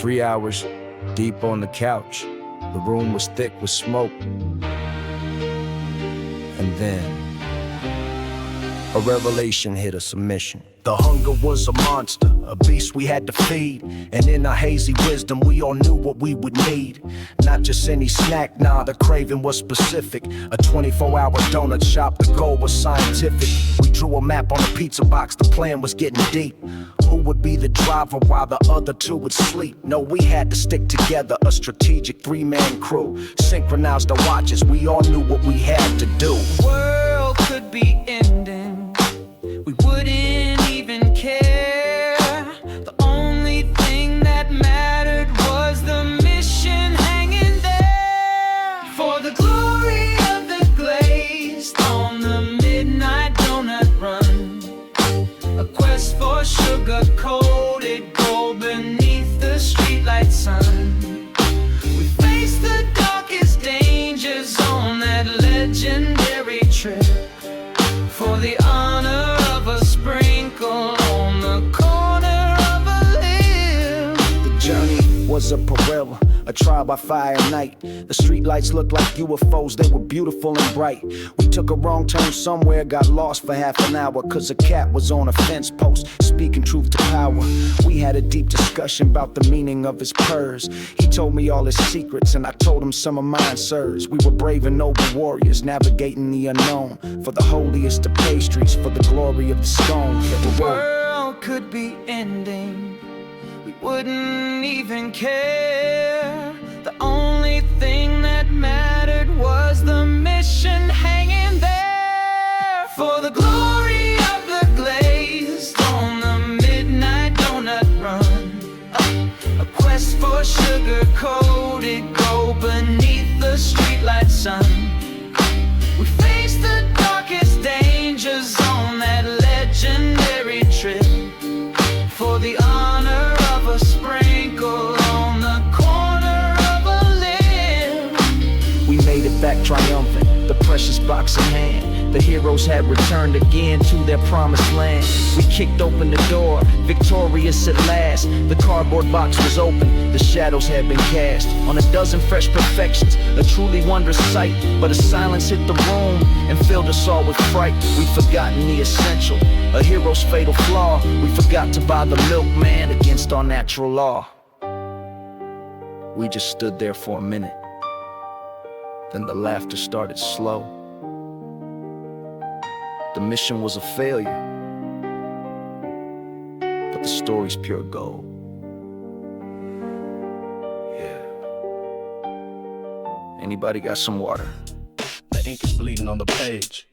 3 hours deep on the couch. The room was thick with smoke. And then a revelation hit us, a mission. The hunger was a monster, a beast we had to feed. And in our hazy wisdom, we all knew what we would need. Not just any snack, nah, the craving was specific. A 24-hour donut shop, the goal was scientific. We drew a map on a pizza box, the plan was getting deep. Who would be the driver while the other two would sleep? No, we had to stick together, a strategic three-man crew. Synchronized our watches, we all knew what we had to do. The world could be ending, we wouldn't even care. The only thing that mattered was the mission hanging there. For the glory of the glazed on the midnight donut run, a quest for sugar-coated gold beneath the streetlight sun. We faced the darkest dangers on that legendary trip, for the honor of a sprinkle on the corner of a lip. The journey was a peril, a trial by fire night. The streetlights looked like UFOs, they were beautiful and bright. We took a wrong turn somewhere, got lost for half an hour, cause a cat was on a fence post, speaking truth to power. We had a deep discussion about the meaning of his purrs. He told me all his secrets, and I told him some of mine, sirs. We were brave and noble warriors, navigating the unknown, for the holiest of pastries, for the glory of the stone. The world could be ending, we wouldn't even care. The only thing that mattered was the mission hanging there. For the glory of the glazed on the midnight donut run, a quest for sugar-coated gold beneath the streetlight sun. We faced the darkest dangers on that legendary trip, for the honor of a sprinkle on the corner of a lip. We made it back triumphant, the precious box in hand. The heroes had returned again to their promised land. We kicked open the door, victorious at last. The cardboard box was open, the shadows had been cast. On a dozen fresh perfections, a truly wondrous sight. But a silence hit the room and filled us all with fright. We'd forgotten the essential, a hero's fatal flaw. We forgot to buy the milkman against our natural law. We just stood there for a minute, then the laughter started slow. The mission was a failure, but the story's pure gold. Yeah. Anybody got some water? The ink is bleeding on the page.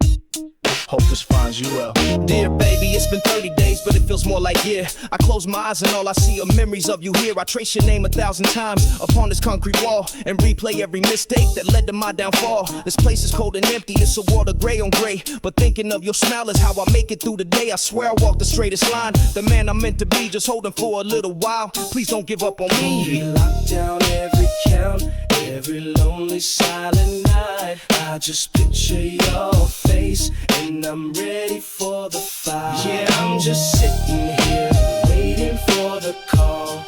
Hope this finds you well. Dear baby, it's been 30 days, but it feels more like year. I close my eyes and all I see are memories of you here. I trace your name 1,000 times upon this concrete wall and replay every mistake that led to my downfall. This place is cold and empty, it's a world of gray on gray, but thinking of your smile is how I make it through the day. I swear I walk the straightest line, the man I'm meant to be, just holding for a little while. Please don't give up on me. We lock down every count, every lonely silent night. I just picture your face and I'm ready for the fight. Yeah, I'm just sitting here waiting for the call.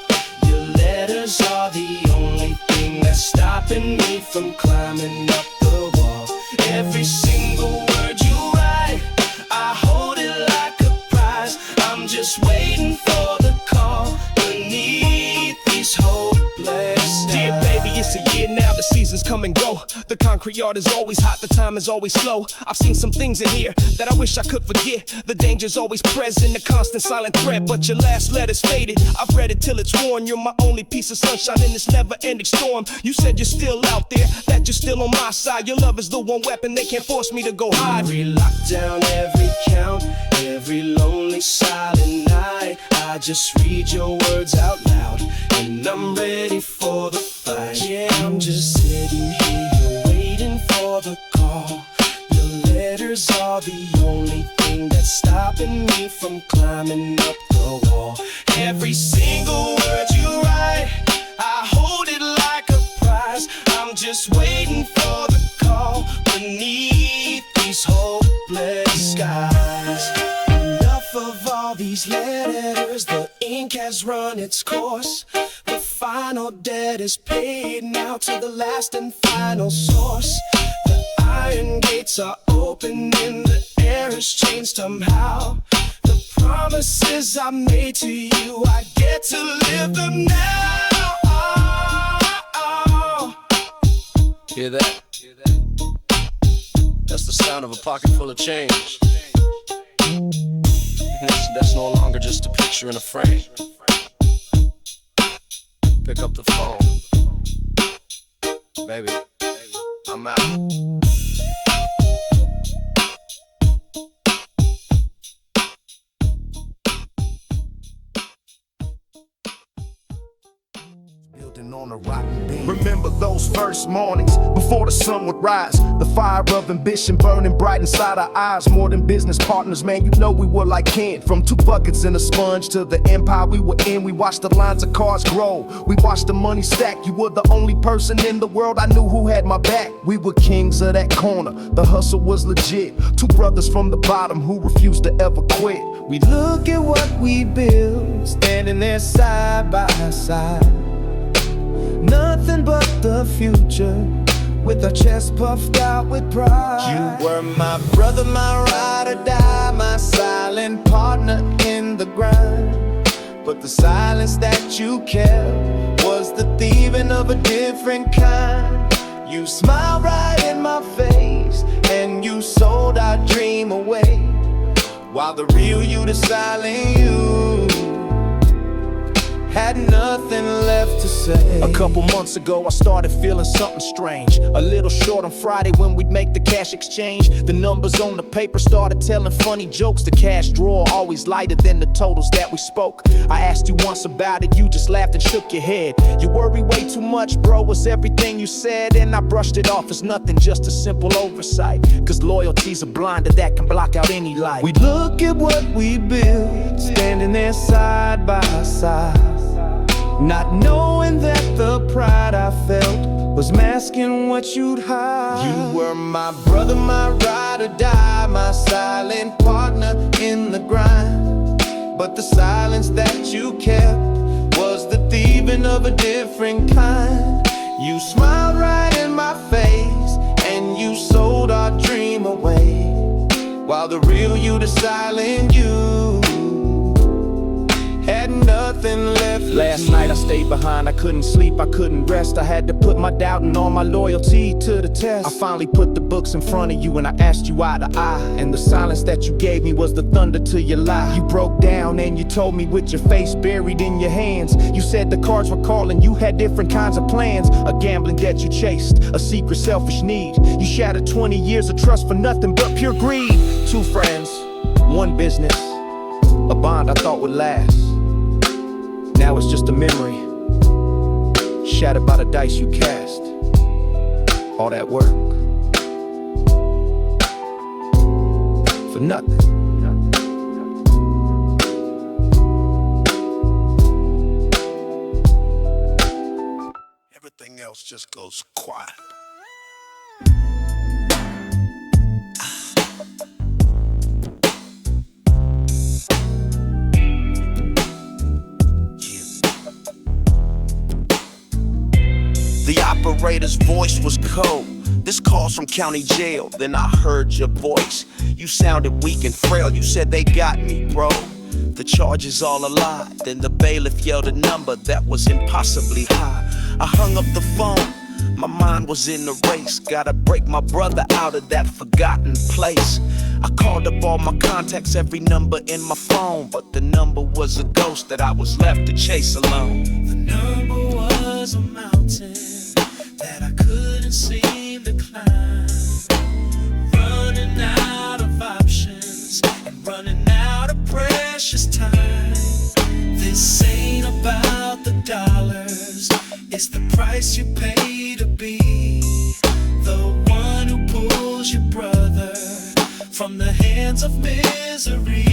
Your letters are the only thing that's stopping me from climbing up the wall. Every single word you write, I hold it like a prize. I'm just waiting for the call beneath these hopeless skies. Dear baby, it's a year now, the seasons come and go. The concrete yard is always hot, the time is always slow. I've seen some things in here that I wish I could forget. The danger's always present, the constant silent threat. But your last letter's faded, I've read it till it's worn. You're my only piece of sunshine in this never-ending storm. You said you're still out there, that you're still on my side. Your love is the one weapon, they can't force me to go hide. We lock down every count, every lonely silent night. I just read your words out loud, and I'm ready for the fight. Yeah, I'm just sitting here waiting for the call. Your letters are the only thing that's stopping me from climbing up the wall. Every single word you write, I hold it like a prize. I'm just waiting for the call beneath these hopeless skies. Enough of all these letters, the ink has run its course. The fire final debt is paid now to the last and final source. The iron gates are open and the air has changed somehow. The promises I made to you, I get to live them now. Hear that? That's the sound of a pocket full of change. That's no longer just a picture in a frame. Pick up the phone. Baby, I'm out. On a rotten beam. Remember those first mornings before the sun would rise, the fire of ambition burning bright inside our eyes. More than business partners, man, you know we were like kin. From 2 buckets and a sponge to the empire we were in. We watched the lines of cars grow, we watched the money stack. You were the only person in the world I knew who had my back. We were kings of that corner, the hustle was legit. 2 brothers from the bottom who refused to ever quit. We look at what we built, standing there side by side. Nothing but the future, with our chest puffed out with pride. You were my brother, my ride or die, my silent partner in the grind. But the silence that you kept was the thieving of a different kind. You smiled right in my face, and you sold our dream away, while the real you, the silent you, had nothing left to say. A couple months ago I started feeling something strange. A little short on Friday when we'd make the cash exchange. The numbers on the paper started telling funny jokes. The cash drawer always lighter than the totals that we spoke. I asked you once about it, you just laughed and shook your head. You worry way too much, bro, was everything you said. And I brushed it off as nothing, just a simple oversight. Cause loyalty's a blinder that can block out any light. We look at what we built, standing there side by side, not knowing that the pride I felt was masking what you'd hide. You were my brother, my ride or die, my silent partner in the grind. But the silence that you kept was the thieving of a different kind. You smiled right in my face, and you sold our dream away, while the real you, the silent you, had nothing left. Last night I stayed behind, I couldn't sleep, I couldn't rest. I had to put my doubt and all my loyalty to the test. I finally put the books in front of you and I asked you eye to eye, and the silence that you gave me was the thunder to your lie. You broke down and you told me with your face buried in your hands. You said the cards were calling, you had different kinds of plans. A gambling debt you chased, a secret selfish need. You shattered 20 years of trust for nothing but pure greed. 2 friends, 1 business, a bond I thought would last. Now it's just a memory, shattered by the dice you cast. All that work for nothing. Everything else just goes quiet. The operator's voice was cold. This call's from county jail. Then I heard your voice. You sounded weak and frail. You said they got me, bro. The charge is all a lie. Then the bailiff yelled a number that was impossibly high. I hung up the phone. My mind was in the race. Gotta break my brother out of that forgotten place. I called up all my contacts, every number in my phone, but the number was a ghost that I was left to chase alone. The number was a mountain that I couldn't seem to climb. Running out of options and running out of precious time. This ain't about the dollars, it's the price you pay to be the one who pulls your brother from the hands of misery.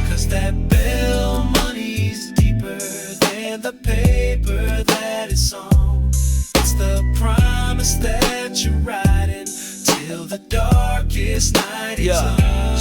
Cause that bail money's deeper than the paper that it's on. It's the promise that you're riding till the darkest night is on.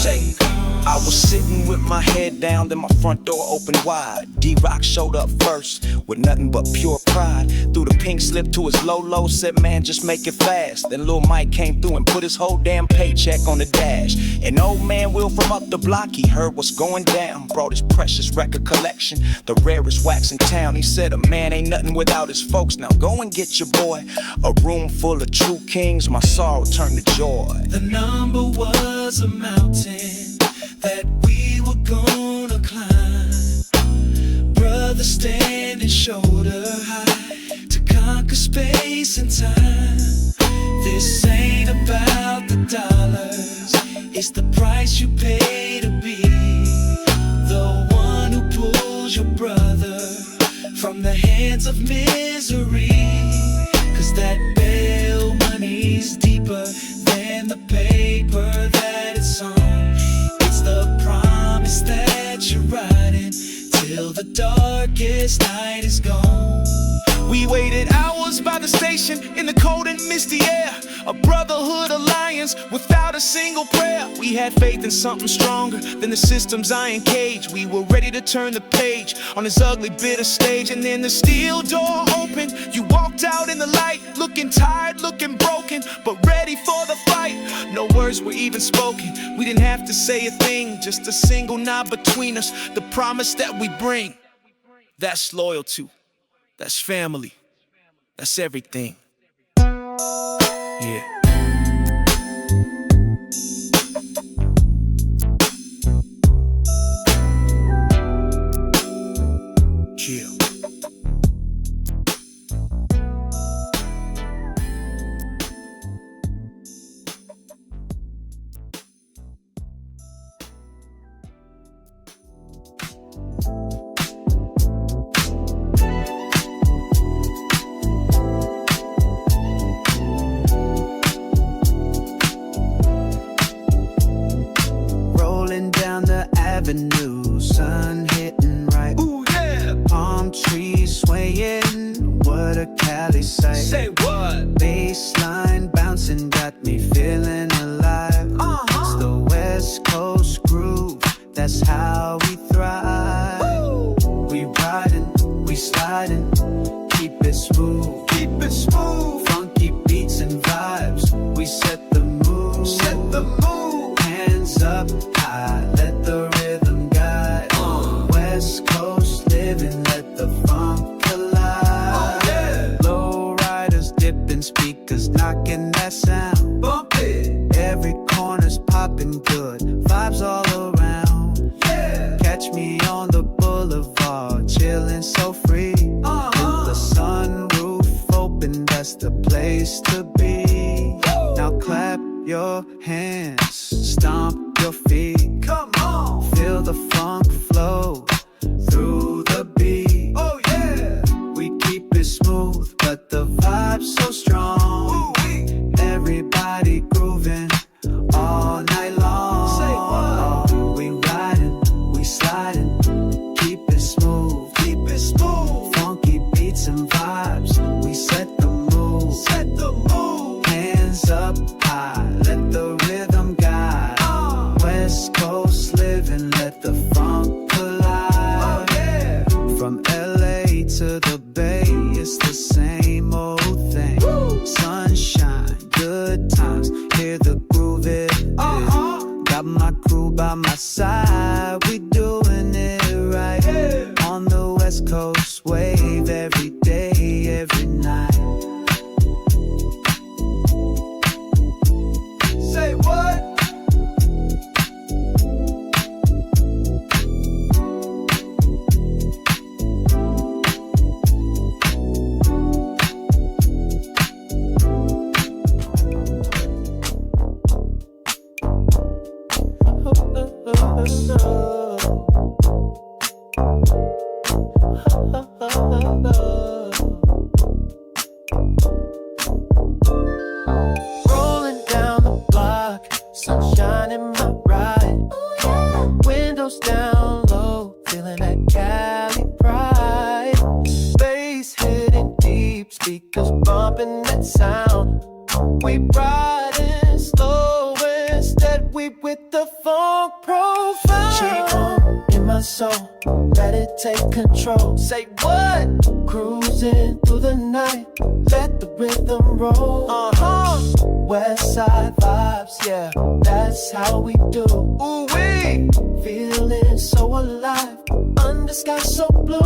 I was sitting with my head down, then my front door opened wide. D-Rock showed up first with nothing but pure pride. Threw the pink slip to his low, said, man, just make it fast. Then Lil Mike came through and put his whole damn paycheck on the dash. And old man Will from up the block, he heard what's going down. Brought his precious record collection, the rarest wax in town. He said, a man ain't nothing without his folks. Now go and get your boy a room full of true kings. My sorrow turned to joy. The number was a mountain that we were gonna climb. Brothers standing shoulder high to conquer space and time. This ain't about the dollars, it's the price you pay to be the one who pulls your brother from the hands of misery. Cause that bail money's deeper than the paper that it's on. It's the promise that you're riding till the darkest night is gone. We waited hours by the station in the cold and misty air. A brotherhood alliance without a single prayer. We had faith in something stronger than the system's iron cage. We were ready to turn the page on this ugly, bitter stage. And then the steel door opened. You walked out in the light, looking tired, looking broken, but ready for the fight. No words were even spoken. We didn't have to say a thing, just a single nod between us. The promise that we bring, that's loyalty. That's family. That's everything. Yeah. Chill. Avenue, sun hitting right. Ooh, yeah. Palm trees swaying, what a Cali sight. Say what? Bassline bouncing got me feeling alive. It's the West Coast groove, that's how we thrive. Woo. We riding, we sliding, keep it smooth. Keep it smooth. Funky beats and vibes, we set the mood. Set the mood. Hands up high, let the rhythm guide. West Coast living, let the funk collide. Oh, yeah. Low riders dipping, speakers knocking that sound. Bump it. Every corner's popping good, vibes all around. Yeah. Catch me on the boulevard, chilling so free. With the sunroof open, that's the place to be. Woo. Now clap your hands, stomp your feet. Come on. Feel the funk flow through the beat. Oh yeah. We keep it smooth, but the vibe's so strong. Ooh-wee. Everybody grooving all night long. Say what? We riding, we sliding, keep it smooth. Keep it smooth. Funky beats and vibes, we set the mood. Set the mood. Hands up high, let the rhythm guide. West Coast living, let the funk collide. Oh yeah. From LA to the Bay, it's the same old thing. Woo. Sunshine, good times, hear the groove it is. Got my crew by my side, we doing it right. Yeah. On the West Coast, wave every day, every night. Say what? Rolling down the block, sunshine in my ride. Windows down low, feeling that Cali pride. Bass hitting deep, speakers bumping that sound. We riding slow, instead we with the funk pro. profile. Chief on in my soul, let it take control. Say what? Cruising through the night, let the rhythm roll. Westside vibes, yeah, that's how we do. Ooh wee. Feeling so alive, under sky so blue.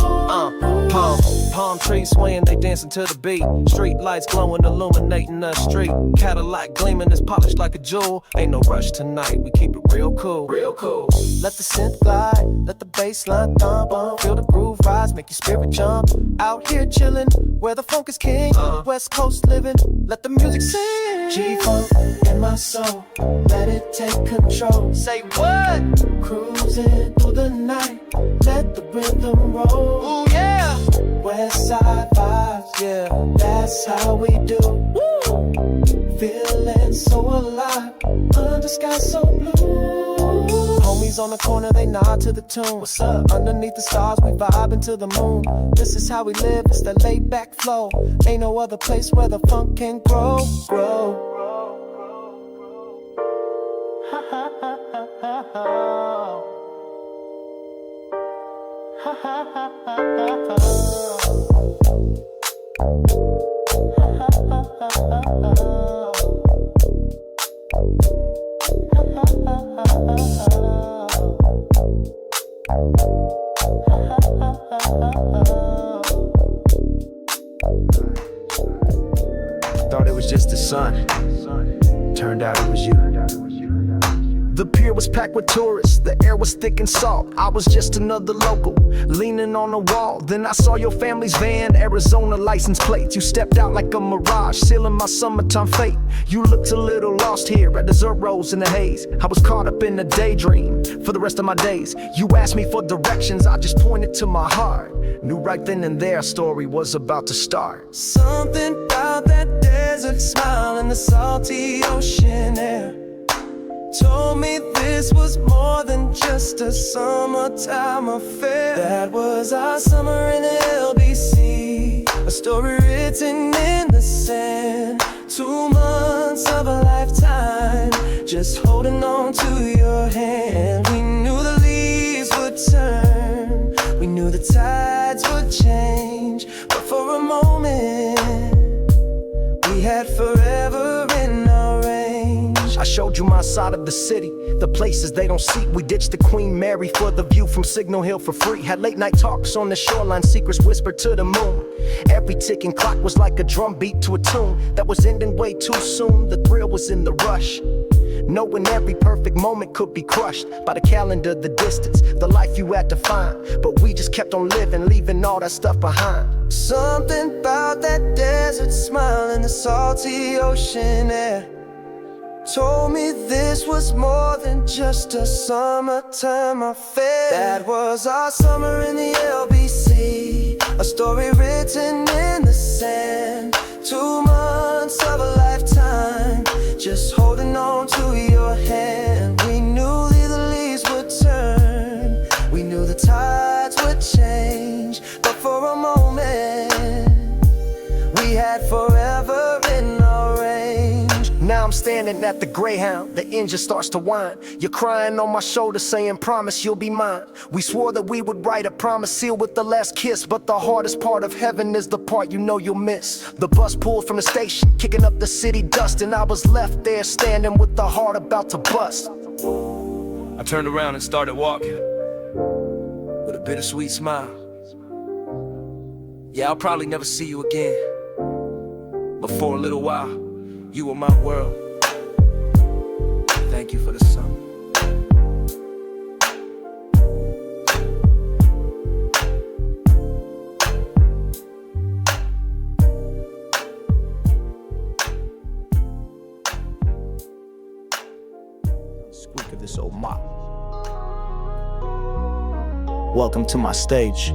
Palm trees swaying, they dancing to the beat. Street lights glowing, illuminating the street. Cadillac gleaming, it's polished like a jewel. Ain't no rush tonight, we keep it real cool. Real cool. Let the synth glide, let the bass line thump on. Feel the groove rise, make your spirit jump. Out here chillin', where the funk is king. West Coast living, let the music sing. G-funk in my soul, let it take control. Say what? Cruising through the night, let the rhythm roll. Ooh yeah. Westside vibes, yeah, that's how we do. Woo! Feeling so alive, under sky so blue. Homies on the corner, they nod to the tune. What's up? Underneath the stars, we vibing to the moon. This is how we live, it's that laid back flow. Ain't no other place where the funk can grow. Ha ha ha ha ha ha. Ha ha ha ha ha ha. Thought it was just the sun. Turned out it was you. The pier was packed with tourists, the air was thick and salt. I was just another local, leaning on the wall. Then I saw your family's van, Arizona license plates. You stepped out like a mirage, sealing my summertime fate. You looked a little lost here at the Zeros in the haze. I was caught up in a daydream for the rest of my days. You asked me for directions, I just pointed to my heart. Knew right then and there a story was about to start. Something about that desert smile and the salty ocean air told me this was more than just a summertime affair. That was our summer in the LBC, a story written in the sand. 2 months of a lifetime, just holding on to your hand. We knew the leaves would turn, we knew the tides would change, but for a moment we had forever in our range. I showed you my side of the city, the places they don't see. We ditched the Queen Mary for the view from Signal Hill for free. Had late night talks on the shoreline, secrets whispered to the moon. Every ticking clock was like a drum beat to a tune that was ending way too soon. The thrill was in the rush, knowing every perfect moment could be crushed by the calendar, the distance, the life you had to find. But we just kept on living, leaving all that stuff behind. Something about that desert smile and the salty ocean air told me this was more than just a summertime affair. That was our summer in the LBC, a story written in the sand. 2 months of a lifetime, just holding on to your hand. We knew the leaves would turn, we knew the tides would change, but for a moment we had forever in our range. Now I'm standing at the Greyhound, the engine starts to whine. You're crying on my shoulder saying promise you'll be mine. We swore that we would write a promise sealed with the last kiss, but the hardest part of heaven is the part you know you'll miss. The bus pulled from the station, kicking up the city dust, and I was left there standing with the heart about to bust. I turned around and started walking with a bittersweet smile. Yeah, I'll probably never see you again, but for a little while you were my world. Thank you for the sun. Squeak of this old mop. Welcome to my stage.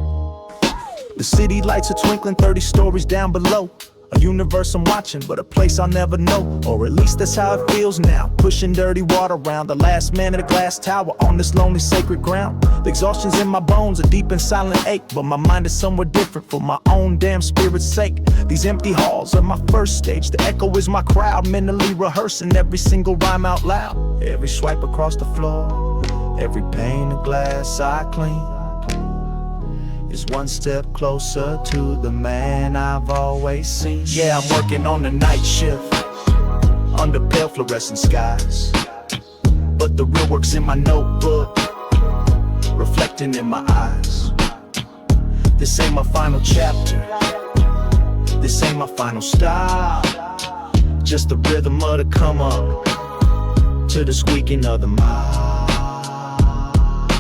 The city lights are twinkling 30 stories down below. A universe I'm watching, but a place I'll never know. Or at least that's how it feels now. Pushing dirty water around, the last man in a glass tower on this lonely sacred ground. The exhaustion's in my bones, a deep and silent ache, but my mind is somewhere different for my own damn spirit's sake. These empty halls are my first stage. The echo is my crowd, mentally rehearsing every single rhyme out loud. Every swipe across the floor, Every pane of glass I clean is one step closer to the man I've always seen. Yeah, I'm working on the night shift under pale fluorescent skies, but the real work's in my notebook, reflecting in my eyes. This ain't my final chapter, this ain't my final stop, just the rhythm of the come up to the squeaking of the mile.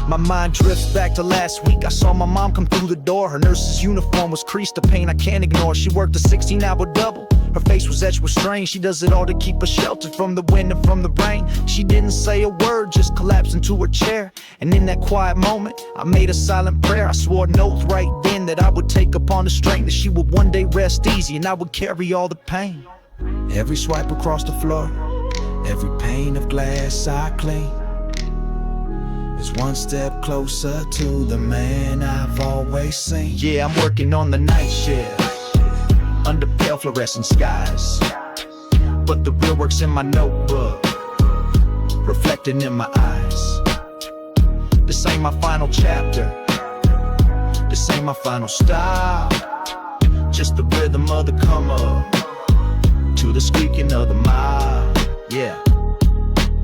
My mind drifts back to last week. I saw my mom come through the door. Her nurse's uniform was creased, a pain I can't ignore. She worked a 16-hour double. Her face was etched with strain. She does it all to keep us sheltered from the wind and from the rain. She didn't say a word, just collapsed into her chair. And in that quiet moment, I made a silent prayer. I swore an oath right then that I would take upon the strength, that she would one day rest easy and I would carry all the pain. Every swipe across the floor, every pane of glass I clean is one step closer to the man I've always seen. Yeah, I'm working on the night shift under pale fluorescent skies, but the real work's in my notebook, reflecting in my eyes. This ain't my final chapter, this ain't my final stop, just the rhythm of the come up to the squeaking of the mile. Yeah.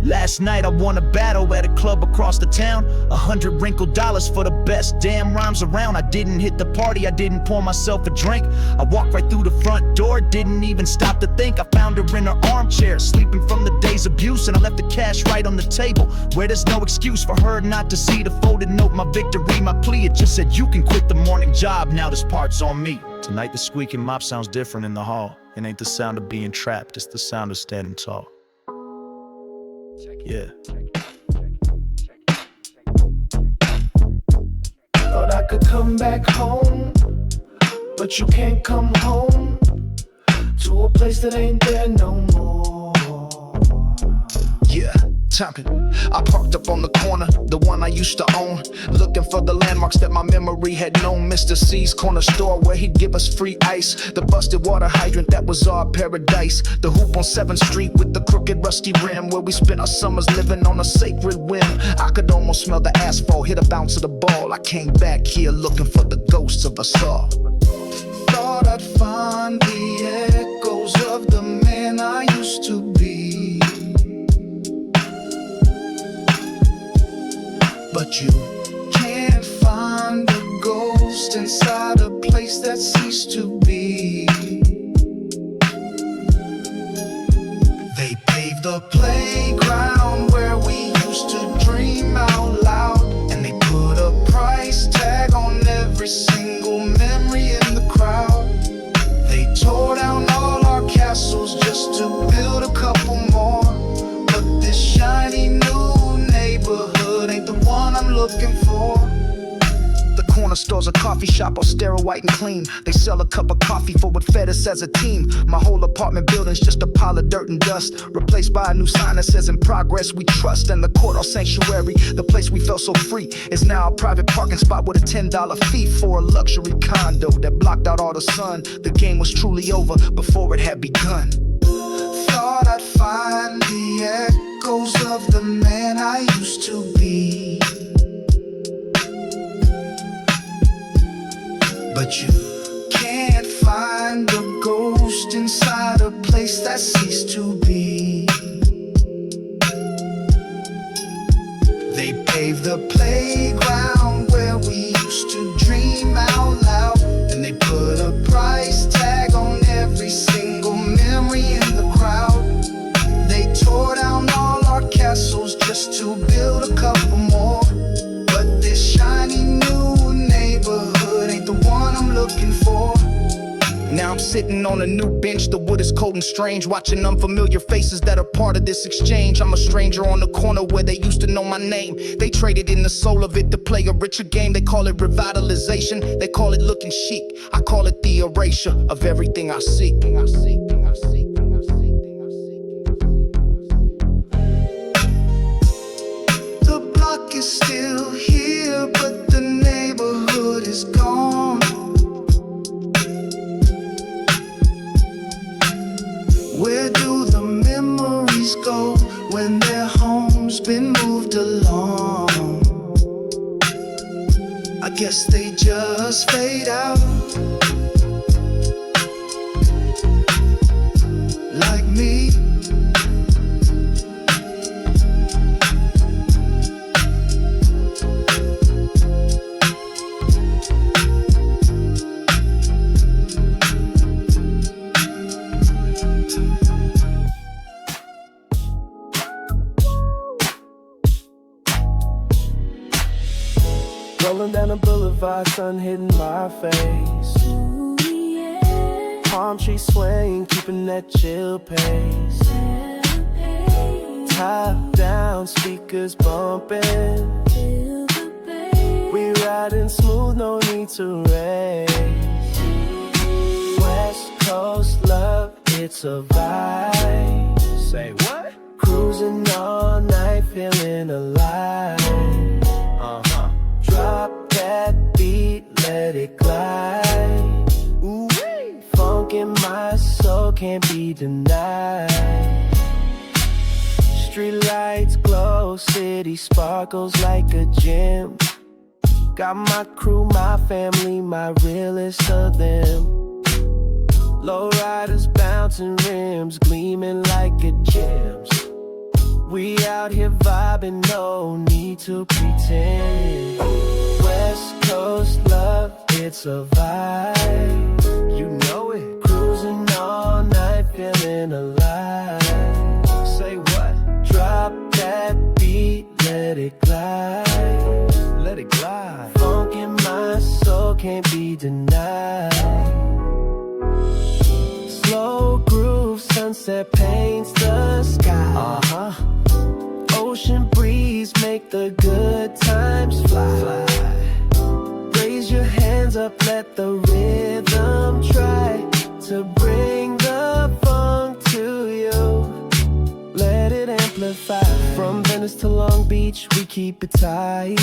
Last night I won a battle at a club across the town. 100 wrinkled dollars for the best damn rhymes around. I didn't hit the party, I didn't pour myself a drink. I walked right through the front door, didn't even stop to think. I found her in her armchair, sleeping from the day's abuse, and I left the cash right on the table, where there's no excuse for her not to see the folded note. My victory, my plea, it just said you can quit the morning job, now this part's on me. Tonight the squeaking mop sounds different in the hall. It ain't the sound of being trapped, it's the sound of standing tall. Yeah. Thought I could come back home, but you can't come home to a place that ain't there no more. Yeah, chomping. I parked up on the corner, the one I used to own, looking for the landmarks that my memory had known. Mr. C's corner store where he'd give us free ice, the busted water hydrant that was our paradise, the hoop on 7th Street with the crooked rusty rim, where we spent our summers living on a sacred whim. I could almost smell the asphalt, hit a bounce of the ball. I came back here looking for the ghosts of us all. Thought I'd find the echoes of the man I used to be, but you can't find a ghost inside a place that ceased to be. They paved the playground where we used to dream out loud, and they put a price tag on every single memory in the crowd. They tore down all our castles just to build a couple more, but this shiny new neighborhood ain't the one I'm looking for. The corner store's a coffee shop, all sterile, white and clean. They sell a cup of coffee for what fed us as a team. My whole apartment building's just a pile of dirt and dust, replaced by a new sign that says in progress we trust. And the courthouse sanctuary, the place we felt so free, is now a private parking spot with a $10 fee for a luxury condo that blocked out all the sun. The game was truly over before it had begun. Thought I'd find the echoes of the man I used to be, but you can't find a ghost inside a place that ceased to be. They paved the playground where we used to dream out loud, and they put a price tag on every single memory in the crowd. They tore down all our castles just to build a couple more, but this shiny new neighborhood ain't the one I'm looking for. Now I'm sitting on a new bench, the wood is cold and strange, watching unfamiliar faces that are part of this exchange. I'm a stranger on the corner where they used to know my name. They traded in the soul of it to play a richer game. They call it revitalization, they call it looking chic. I call it the erasure of everything I seek. The block is still here, but the neighborhood is gone. Where do the memories go when their home's been moved along? guess they just fade out. Like me. Rolling down the boulevard, sun hitting my face. Ooh, yeah. Palm trees swaying, keeping that chill pace. Top down, speakers bumping. Feel the bass. We riding smooth, no need to race. West Coast love, it's a vibe. Say what? Cruising all night, feeling alive. Drop that beat, let it glide. Ooh, funk in my soul can't be denied. Street lights glow, city sparkles like a gem. Got my crew, my family, my realest of them. Lowriders bouncing rims, gleaming like a gems. We out here vibing, no need to pretend. West Coast love, it's a vibe. You know it. Cruising all night, feeling alive. Say what? Drop that beat, let it glide. Let it glide. Funk in my soul can't be denied. Slow groove, sunset paints the sky. Ocean breeze make the good times fly. Raise your hands up, let the rhythm try to bring the funk to you. Let it amplify. From Venice to Long Beach, we keep it tight.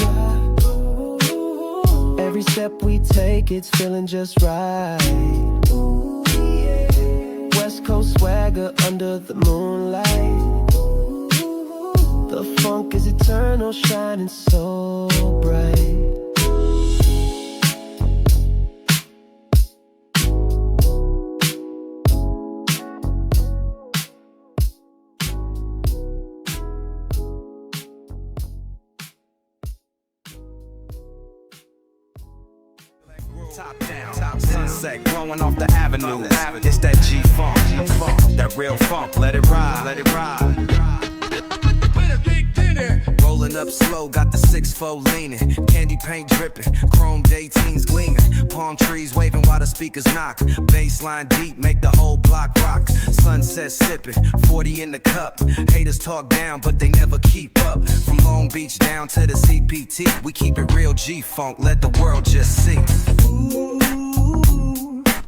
Every step we take, it's feeling just right. West Coast swagger under the moonlight. The funk is eternal, shining so bright. Top down, top sunset, growing off the avenue. It's that G-funk, that real funk. Let it ride, let it ride. Rolling up slow, got the 6-4 leaning. Candy paint dripping, chrome 18s gleaming. Palm trees waving while the speakers knock. Bassline deep, make the whole block rock. Sunset sipping, 40 in the cup. Haters talk down, but they never keep up. From Long Beach down to the CPT, we keep it real G-funk, let the world just see. Ooh,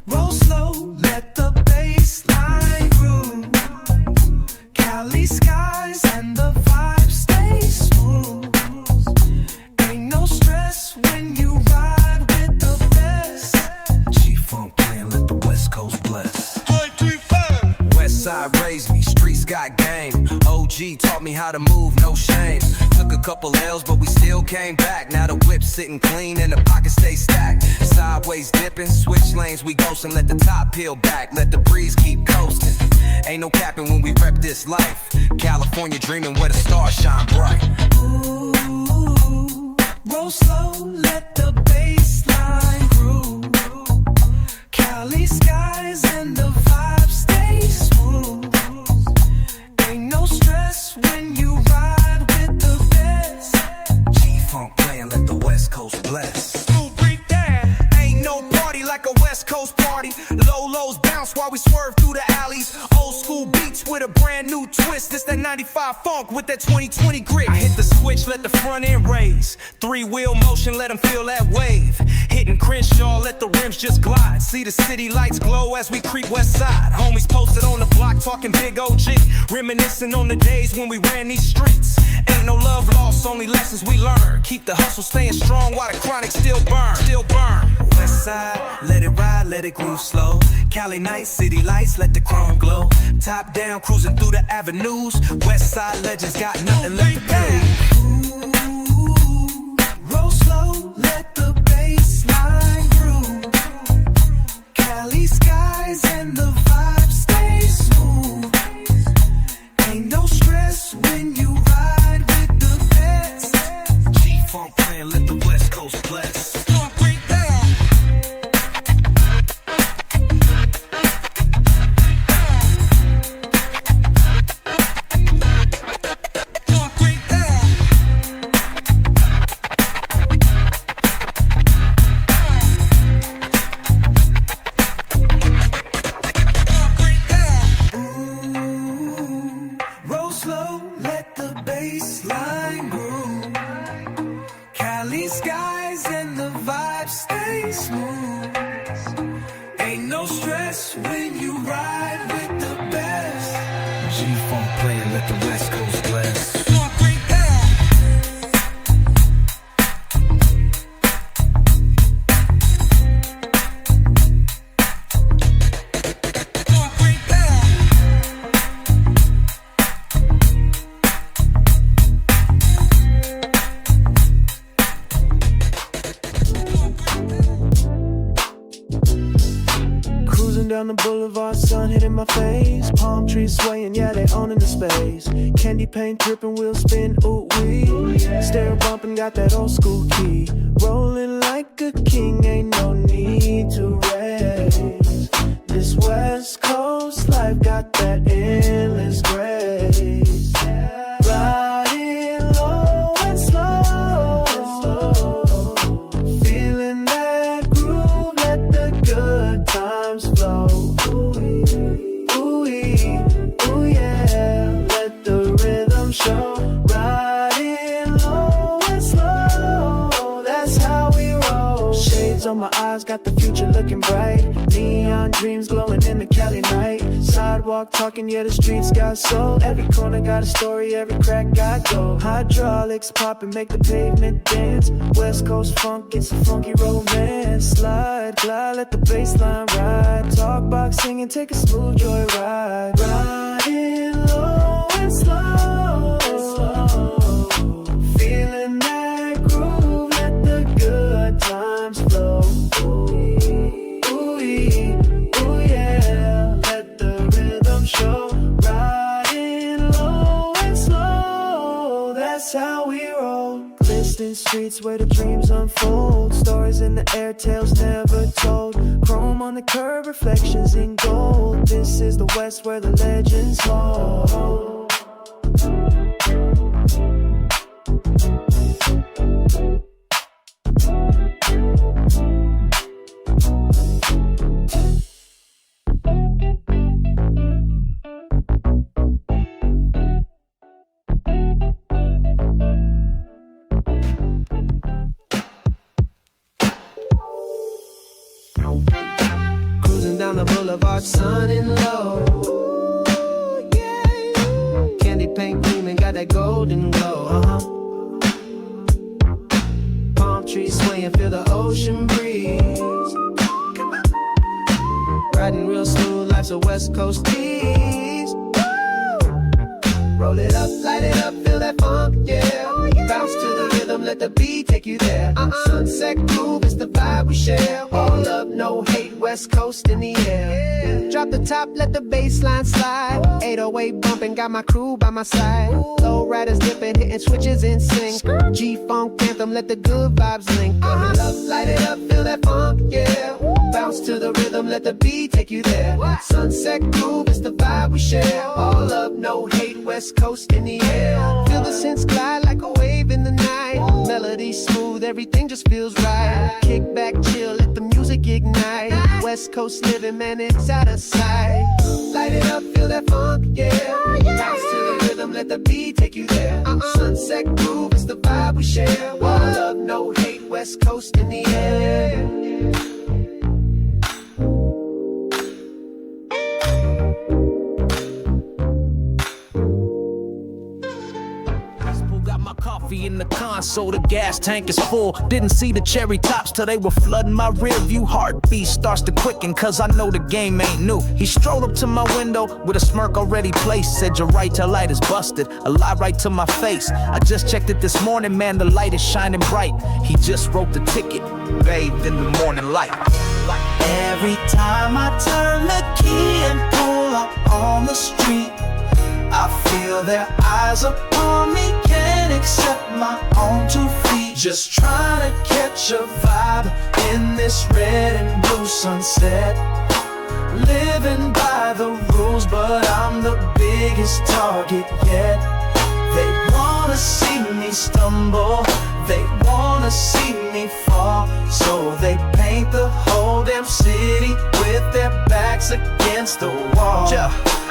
roll slow, let the bass line groove. Cali skies and the vibe stay smooth. Ain't no stress when you ride with the best. G-funk playing, let the West Coast bless. Westside raised me, streets got game. OG taught me how to move, no shame. Took a couple L's, but we still came back. Now the whip sitting clean and the pockets stay stacked. Sideways dipping, switch lanes, we ghostin'. Let the top peel back, let the breeze keep coasting. Ain't no capping when we rep this life. California dreaming where the stars shine bright. Ooh, roll slow, let the bass line groove. Cali skies and the vibe stay smooth. Ain't no stress when you ride with the best. G-funk playing, let the West Coast bless. Ooh, breathe that. Ain't no party like a West Coast party. Low lows bounce while we swerve through the alleys. Old school beats with a brand new twist. It's that 95 funk with that 2020 grit. I hit the switch, let the front end raise. 3-wheel motion, let them feel that wave. Hitting Crenshaw, let the rims just glide. See the city lights glow as we creep west side. Homies posted on the block talking big OG. Reminiscing on the days when we ran these streets. Ain't no love lost, only lessons we learn. Keep the hustle staying strong while the chronic still burn. Still burn. West side, let it ride, let it groove slow. Cali nights, city lights, let the chrome glow. Top down, cruising through the avenues. West side legends got nothing left to prove. Roll slow, let the bass when you ride with the best. G-Funk playing, let the West Coast blast. Down the boulevard, sun hitting my face. Palm trees swaying, yeah, they owning the space. Candy paint dripping, wheels spin, ooh wee. Stereo bumping, got that old school key. Rolling like a king, ain't no need to race. This West Coast life got that endless grace. Riding low and slow, feeling that groove, let the good times flow. Show. Riding low and slow, that's how we roll. Shades on my eyes, got the future looking bright. Neon dreams glowing in the Cali night. Sidewalk talking, yeah, the streets got soul. Every corner got a story, every crack got gold. Hydraulics popping, make the pavement dance. West Coast funk, it's a funky romance. Slide, glide, let the bass line ride. Talk box singing, take a smooth joy ride. Riding low and slow, feeling that groove, let the good times flow. Ooh, yeah, let the rhythm show. Riding low and slow, that's how we roll. Glistening streets where the dreams unfold. Stories in the air, tales never told. Chrome on the curb, reflections in gold. This is the West where the legends hold. Cruising down the boulevard, sun and low. Ooh, yeah. Candy paint gleaming, got that golden glow. Palm trees swaying, feel the ocean breeze. Riding real smooth, life's a West Coast tease. Roll it up, light it up, feel that funk, yeah. Bounce to the rhythm, let the beat take you there. Sunset groove is the vibe we share. All love, no hate, West Coast in the air. Drop the top, let the bass line slide. 808 bumping, got my crew by my side. Low riders dipping, hitting switches in sync. G-Funk anthem, let the good vibes link. Roll it up, light it up, feel that funk, yeah. Bounce to the rhythm, let the beat take you there. Sunset groove is the vibe we share. All love, no hate, West Coast in the air. Feel the synths glide like a wave in the night. Melody smooth, everything just feels right. Kick back, chill, let the music ignite. West Coast living, man, it's out of sight. Light it up, feel that funk, yeah. Bounce to the rhythm, let the beat take you there. Sunset groove is the vibe we share. All love, no hate, West Coast in the air. Coffee in the console, the gas tank is full. Didn't see the cherry tops till they were flooding my rear view. Heartbeat starts to quicken, cause I know the game ain't new. He strolled up to my window with a smirk already placed. Said your right tail light is busted, a lie right to my face. I just checked it this morning, man, the light is shining bright. He just wrote the ticket, bathed in the morning light. Every time I turn the key and pull up on the street, I feel their eyes upon me, can't accept my own 2 feet. Just trying to catch a vibe in this red and blue sunset. Living by the rules, but I'm the biggest target yet. They wanna see me stumble, they wanna see me fall. So they paint the whole damn city with their backs against the wall.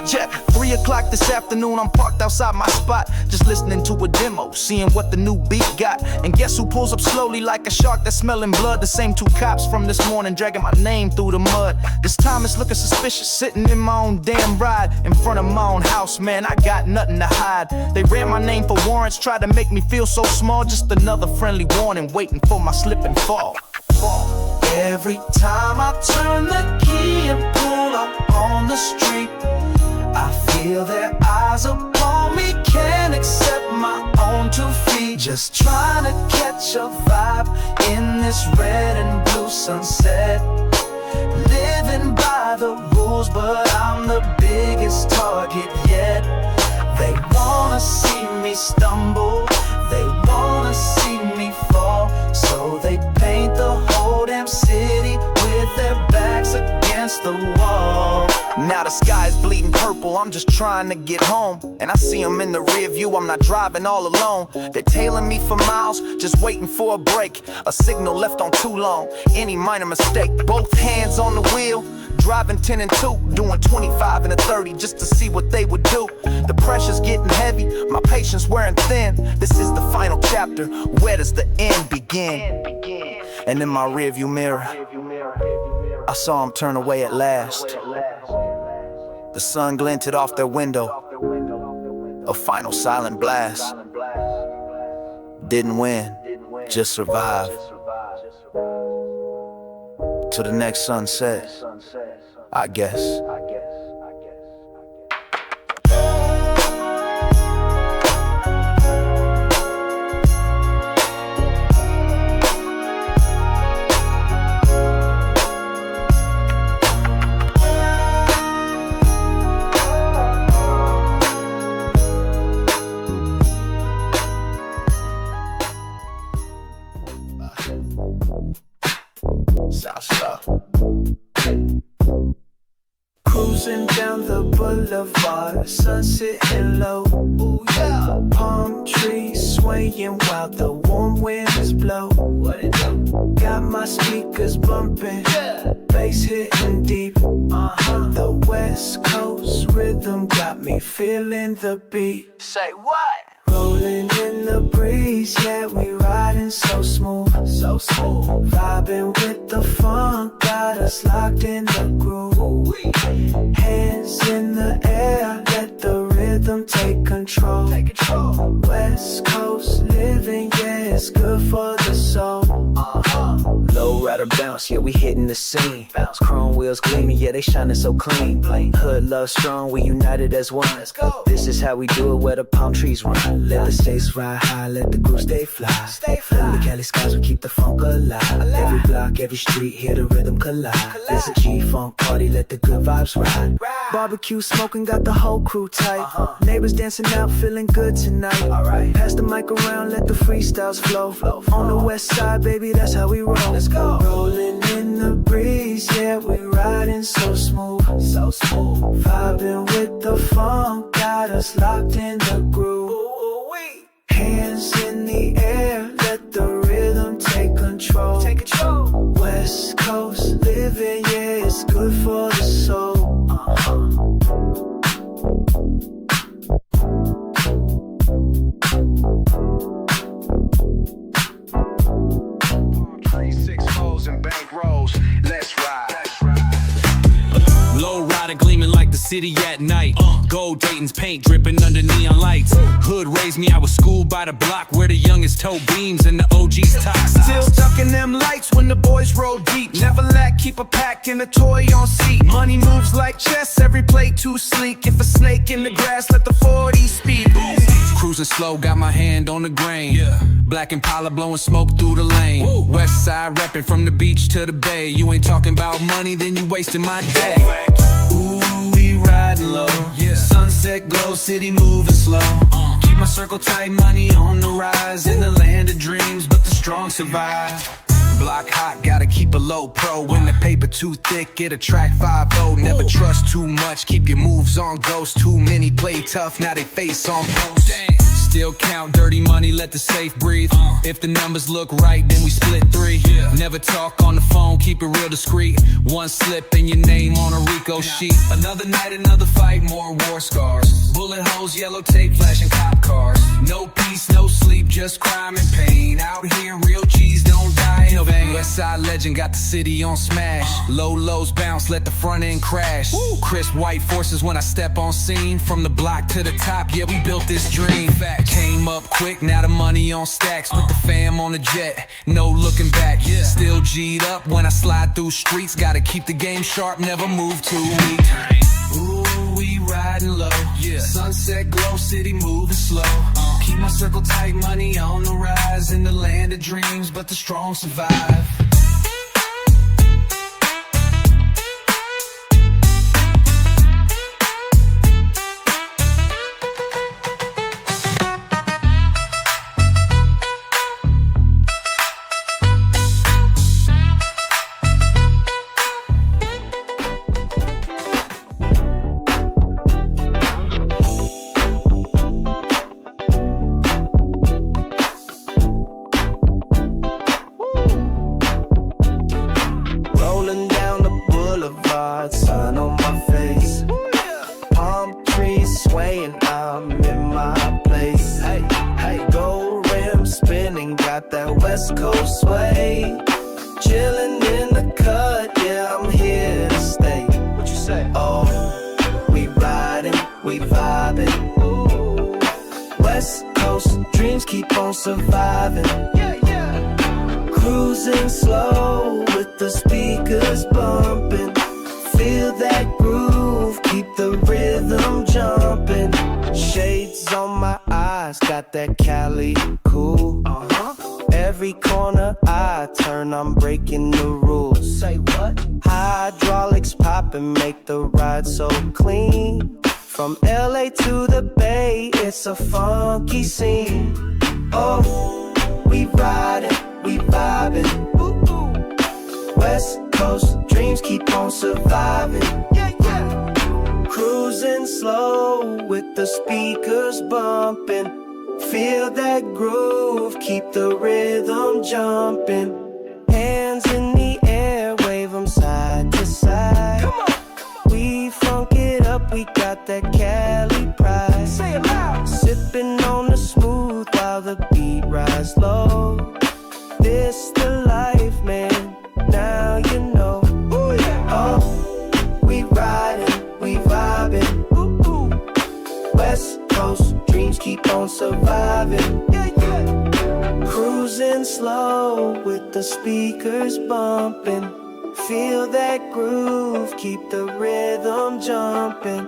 Yeah, 3 o'clock this afternoon, I'm parked outside my spot, just listening to a demo, seeing what the new beat got. And guess who pulls up slowly like a shark that's smelling blood? The same 2 cops from this morning dragging my name through the mud. This time it's looking suspicious, sitting in my own damn ride, in front of my own house, man, I got nothing to hide. They ran my name for warrants, tried to make me feel so small, just another friendly warning, waiting for my slip and fall. Every time I turn the key and pull up on the street, I feel their eyes upon me, can't accept my own 2 feet. Just trying to catch a vibe in this red and blue sunset. Living by the rules, but I'm the biggest target yet. They wanna see me stumble, they wanna see me fall, so they paint the whole damn city with their backs against the wall. Now the sky is bleeding purple, I'm just trying to get home. And I see them in the rear view, I'm not driving all alone. They're tailing me for miles, just waiting for a break. A signal left on too long, any minor mistake. Both hands on the wheel, driving 10 and 2, doing 25 and a 30 just to see what they would do. The pressure's getting heavy, my patience wearing thin. This is the final chapter, where does the end begin? And in my rearview mirror, I saw him turn away at last. The sun glinted off their window, a final silent blast. Didn't win, just survived. To the next sunset, I guess. Cruising down the boulevard, sun sitting low. Ooh, yeah. Palm trees swaying while the warm winds blow. What it do? Got my speakers bumping, yeah. Bass hitting deep. The West Coast rhythm got me feeling the beat. Say what? Rolling in the breeze, yeah, we riding so smooth, so smooth. Vibing with the funk, got us locked in the groove. Hands in the air, let the rhythm take control. West Coast living, yeah, it's good for the soul. Low rider bounce, yeah, we hitting the scene. Bounce, chrome wheels gleaming, yeah, they shining so clean. Hood love strong, we united as one. Let's go. This is how we do it where the palm trees run. Let the states ride high, let the groove stay fly. The Cali skies will keep the funk alive. Every block, every street, hear the rhythm collide. It's a G-funk party, let the good vibes ride. Barbecue smoking, got the whole crew tight. Neighbors dancing out, feeling good tonight. Pass the mic around, let the freestyles flow. On the west side, baby, that's how we roll. Let's go. Rolling in the breeze, yeah, we riding so smooth, so smooth. Vibing with the funk, got us locked in the groove. Hands in the air, let the rhythm take control. West Coast living, yeah, it's good for the soul. 36 foes and bank rolls, let's ride. Low rider gleaming like the city at night. Gold Dayton's paint dripping under neon lights. Hood raised me, I was schooled by the block where the youngest toe beams and the OG's tops. Still ducking them lights when the boys roll deep. Never lack, keep a pack and a toy on seat. Money moves like chess, every play too sleek. If a snake in the grass, let the 40 speed. Cruising slow, got my hand on the grain. Black Impala blowing smoke through the lane. West side repping from the beach to the bay. You ain't talking about money, then you wasting my day. Ooh, we riding low. Sunset glow, city moving slow. Keep my circle tight, money on the rise. In the land of dreams, but the strong survive. Block hot, gotta keep a low pro. When the paper too thick, get a track 5-0. Never trust too much, keep your moves on ghost. Too many play tough, now they face on post. still count dirty money, let the safe breathe. If the numbers look right, then we split three. Never talk on the phone, keep it real discreet. One slip and your name on a Rico sheet. Another night, another fight, more war scars. Bullet holes, yellow tape, flashing cop cars. No peace, no sleep, just crime and pain. Out here, real cheese don't die in vain. Westside legend got the city on smash. Low lows bounce, let the front end crash. Crisp white forces when I step on scene. From the block to the top, yeah, we built this dream. Fact came up quick, now the money on stacks. Put the fam on the jet, no looking back. Still G'd up when I slide through streets. Gotta keep the game sharp, never move too weak. Ooh, we riding low. Sunset glow, city moving slow. Keep my circle tight, money on the rise. In the land of dreams, but the strong survive. Sun on my face, palm trees swaying, I'm in my place. Hey, hey, gold rim spinning, got that West Coast sway. Chilling in the cut, yeah, I'm here to stay. What you say? Oh, we riding, we vibing. Ooh. West Coast dreams keep on surviving. Yeah, yeah. Cruising slow with the speakers bumping. Feel that groove, keep the rhythm jumping. Shades on my eyes, got that Cali cool. Every corner I turn, I'm breaking the rules. Say what? Hydraulics popping, make the ride so clean. From LA to the Bay, it's a funky scene. Oh, we riding, we vibing. West Coast dreams keep on surviving. Yeah, yeah. Cruising slow with the speakers bumping. Feel that groove, keep the rhythm jumping. Hands in the air, wave 'em side to side. Come on. We funk it up, we got that Cali pride. Say it loud. Sipping on the smooth while the beat rides low. This the life, man. Now you know. Ooh, yeah. Oh, we riding, we vibing. Ooh, ooh. West Coast dreams keep on surviving. Yeah, yeah. Cruising slow with the speakers bumping. Feel that groove, keep the rhythm jumping.